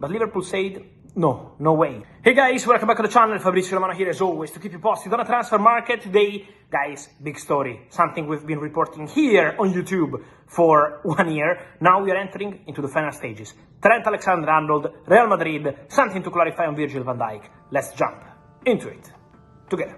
But Liverpool said, no, no way. Hey guys, welcome back to the channel. Fabrizio Romano here as always to keep you posted on the transfer market. Today, guys, big story. Something we've been reporting here on YouTube for 1 year. Now we are entering into the final stages. Trent Alexander-Arnold, Real Madrid, something to clarify on Virgil van Dijk. Let's jump into it together.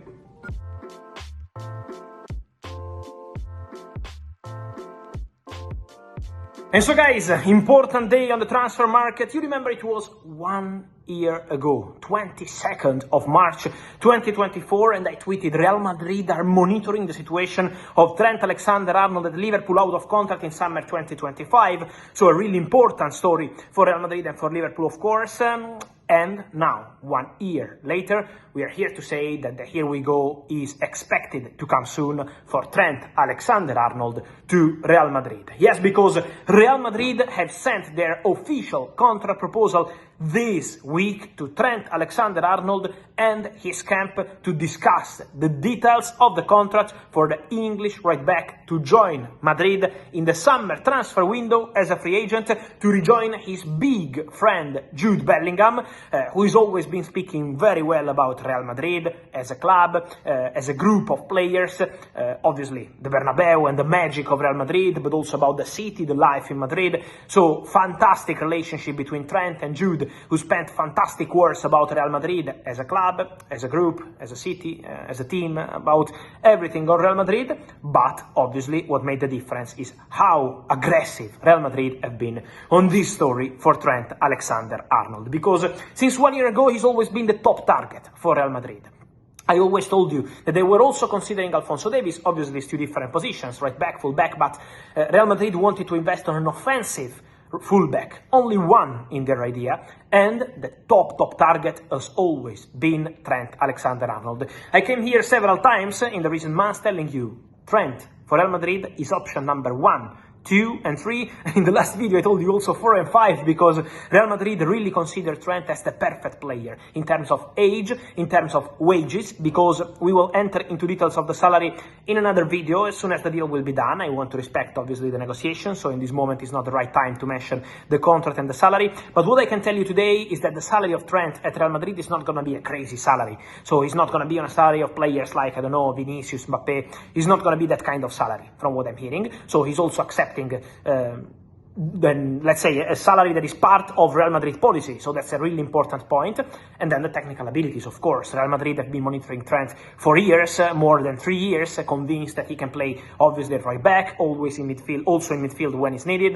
And so guys, important day on the transfer market. You remember it was 1 year ago, 22nd of March 2024, and I tweeted Real Madrid are monitoring the situation of Trent Alexander-Arnold at Liverpool out of contract in summer 2025. So a really important story for Real Madrid and for Liverpool, of course. And now, 1 year later, we are here to say that the here we go is expected to come soon for Trent Alexander-Arnold to Real Madrid. Yes, because Real Madrid have sent their official contract proposal this week to Trent Alexander-Arnold and his camp to discuss the details of the contract for the English right back to join Madrid in the summer transfer window as a free agent to rejoin his big friend Jude Bellingham, who has always been speaking very well about Real Madrid as a club, as a group of players, obviously the Bernabeu and the magic of Real Madrid, but also about the city, the life in Madrid. So fantastic relationship between Trent and Jude, who spent fantastic words about Real Madrid as a club, as a group, as a city, as a team, about everything on Real Madrid. But obviously what made the difference is how aggressive Real Madrid have been on this story for Trent Alexander-Arnold. Because since 1 year ago, he's always been the top target for Real Madrid. I always told you that they were also considering Alphonso Davies, obviously it's two different positions, right back, full back, but Real Madrid wanted to invest on an offensive fullback, only one in their idea, and the top target has always been Trent Alexander-Arnold. I came here several times in the recent months telling you, Trent for Real Madrid is option number 1, 2 and 3. In the last video I told you also 4 and 5, because Real Madrid really consider Trent as the perfect player in terms of age, in terms of wages, because we will enter into details of the salary in another video as soon as the deal will be done. I want to respect obviously the negotiations, so in this moment is not the right time to mention the contract and the salary. But what I can tell you today is that the salary of Trent at Real Madrid is not going to be a crazy salary. So he's not going to be on a salary of players like, I don't know, Vinicius, Mbappe. He's not going to be that kind of salary from what I'm hearing. So he's also accepting then let's say a salary that is part of Real Madrid policy, so that's a really important point. And then the technical abilities, of course. Real Madrid have been monitoring Trent for years, more than 3 years, convinced that he can play obviously at right back, always in midfield, also in midfield when it's needed,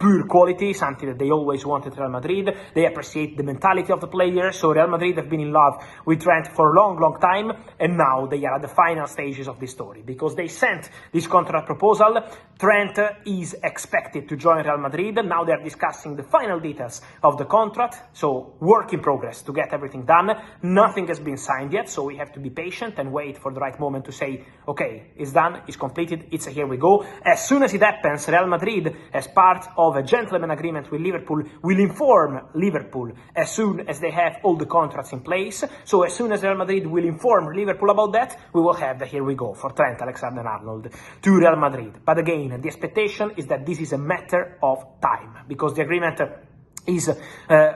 pure quality, something that they always wanted Real Madrid. They appreciate the mentality of the player, so Real Madrid have been in love with Trent for a long time, and now they are at the final stages of this story, because they sent this contract proposal. Trent is expected to join Real Madrid. Now they are discussing the final details of the contract, so work in progress to get everything done. Nothing has been signed yet, so we have to be patient and wait for the right moment to say, okay, it's done, it's completed, it's a here we go. As soon as it happens, Real Madrid, as part of a gentleman agreement with Liverpool, will inform Liverpool as soon as they have all the contracts in place. So as soon as Real Madrid will inform Liverpool about that, we will have the here we go for Trent Alexander-Arnold to Real Madrid. But again, the expectation is that this is a matter of time, because the agreement is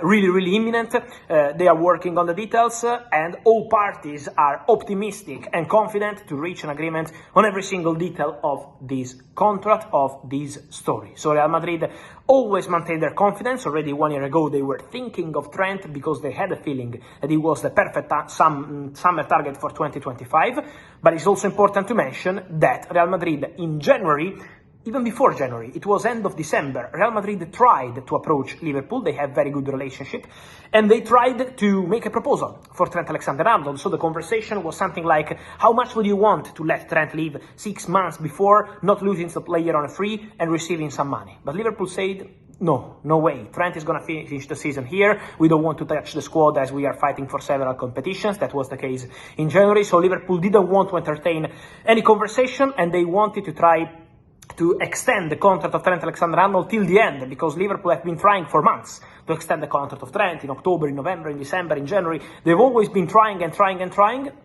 really imminent. They are working on the details, and all parties are optimistic and confident to reach an agreement on every single detail of this contract, of this story. So Real Madrid always maintain their confidence. Already 1 year ago they were thinking of Trent because they had a feeling that he was the perfect summer target for 2025. But it's also important to mention that Real Madrid in January, even before January, it was end of December, Real Madrid tried to approach Liverpool. They have very good relationship, and they tried to make a proposal for Trent Alexander-Arnold. So the conversation was something like, how much would you want to let Trent leave 6 months before, not losing the player on a free and receiving some money? But Liverpool said, no, no way. Trent is going to finish the season here. We don't want to touch the squad as we are fighting for several competitions. That was the case in January. So Liverpool didn't want to entertain any conversation, and they wanted to try to extend the contract of Trent Alexander-Arnold till the end, because Liverpool have been trying for months to extend the contract of Trent in October, in November, in December, in January. They've always been trying,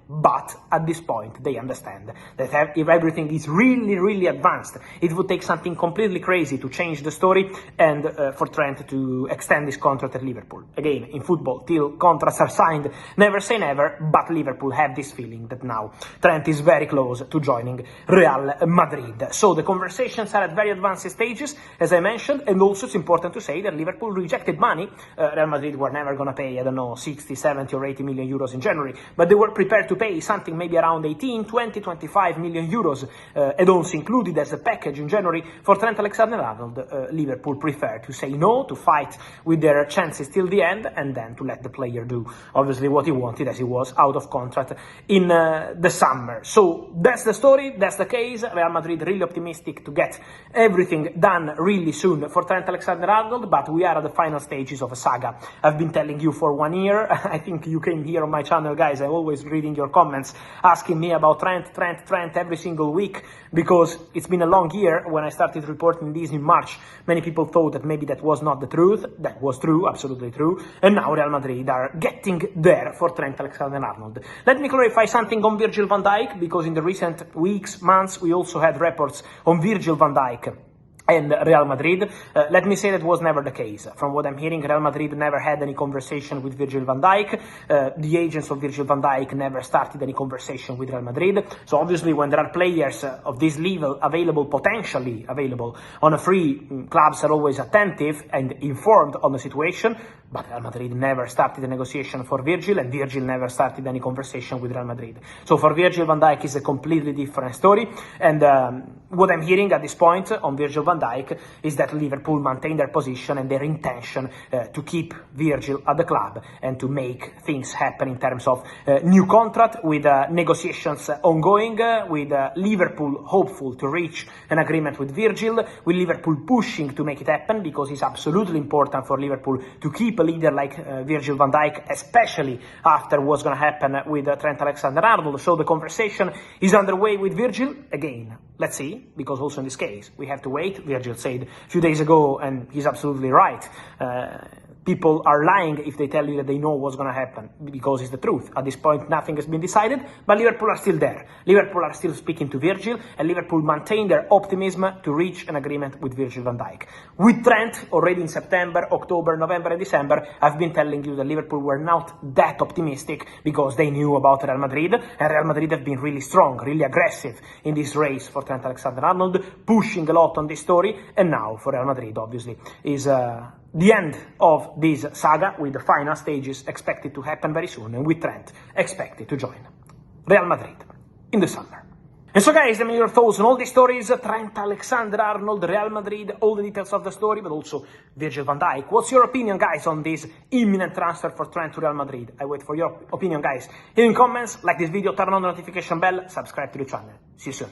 but at this point they understand that if everything is really advanced, it would take something completely crazy to change the story and for Trent to extend his contract at Liverpool. Again, in football, till contracts are signed, never say never, but Liverpool have this feeling that now Trent is very close to joining Real Madrid. So the conversations are at very advanced stages, as I mentioned, and also it's important to say that Liverpool rejected money. Real Madrid were never going to pay, I don't know, 60, 70 or 80 million euros in January, but they were prepared to pay something maybe around 18, 20, 25 million euros, add-ons included as a package in January for Trent Alexander-Arnold. Liverpool preferred to say no, to fight with their chances till the end, and then to let the player do obviously what he wanted, as he was out of contract in the summer. So that's the story, that's the case. Real Madrid really optimistic to get everything done really soon for Trent Alexander-Arnold, but we are at the final stages of a saga. I've been telling you for 1 year. I think you came here on my channel, guys. I'm always reading your comments asking me about Trent every single week, because it's been a long year. When I started reporting this in March, many people thought that maybe that was not the truth. That was true, absolutely true. And now Real Madrid are getting there for Trent Alexander-Arnold. Let me clarify something on Virgil van Dijk, because in the recent weeks, months, we also had reports on Virgil van Dijk and Real Madrid. Let me say that was never the case. From what I'm hearing, Real Madrid never had any conversation with Virgil van Dijk. The agents of Virgil van Dijk never started any conversation with Real Madrid. So obviously when there are players of this level available, potentially available on a free, clubs are always attentive and informed on the situation. But Real Madrid never started a negotiation for Virgil, and Virgil never started any conversation with Real Madrid. So for Virgil van Dijk is a completely different story. And what I'm hearing at this point on Virgil van Dijk is that Liverpool maintain their position and their intention to keep Virgil at the club and to make things happen in terms of new contract, with negotiations ongoing, with Liverpool hopeful to reach an agreement with Virgil, with Liverpool pushing to make it happen, because it's absolutely important for Liverpool to keep a leader like Virgil van Dijk, especially after what's going to happen with Trent Alexander-Arnold. So the conversation is underway with Virgil. Again, let's see, because also in this case we have to wait. Virgil said a few days ago, and he's absolutely right, people are lying if they tell you that they know what's going to happen, because it's the truth. At this point, nothing has been decided, but Liverpool are still there. Liverpool are still speaking to Virgil, and Liverpool maintain their optimism to reach an agreement with Virgil van Dijk. With Trent, already in September, October, November and December, I've been telling you that Liverpool were not that optimistic, because they knew about Real Madrid, and Real Madrid have been really strong, really aggressive in this race for Trent Alexander-Arnold, pushing a lot on this story, and now for Real Madrid, obviously, is the end of this saga, with the final stages expected to happen very soon, and with Trent expected to join Real Madrid in the summer. And so guys, let me know your thoughts on all these stories, Trent Alexander-Arnold, Real Madrid, all the details of the story, but also Virgil van Dijk. What's your opinion, guys, on this imminent transfer for Trent to Real Madrid? I wait for your opinion, guys, here in comments. Like this video, turn on the notification bell, subscribe to the channel. See you soon.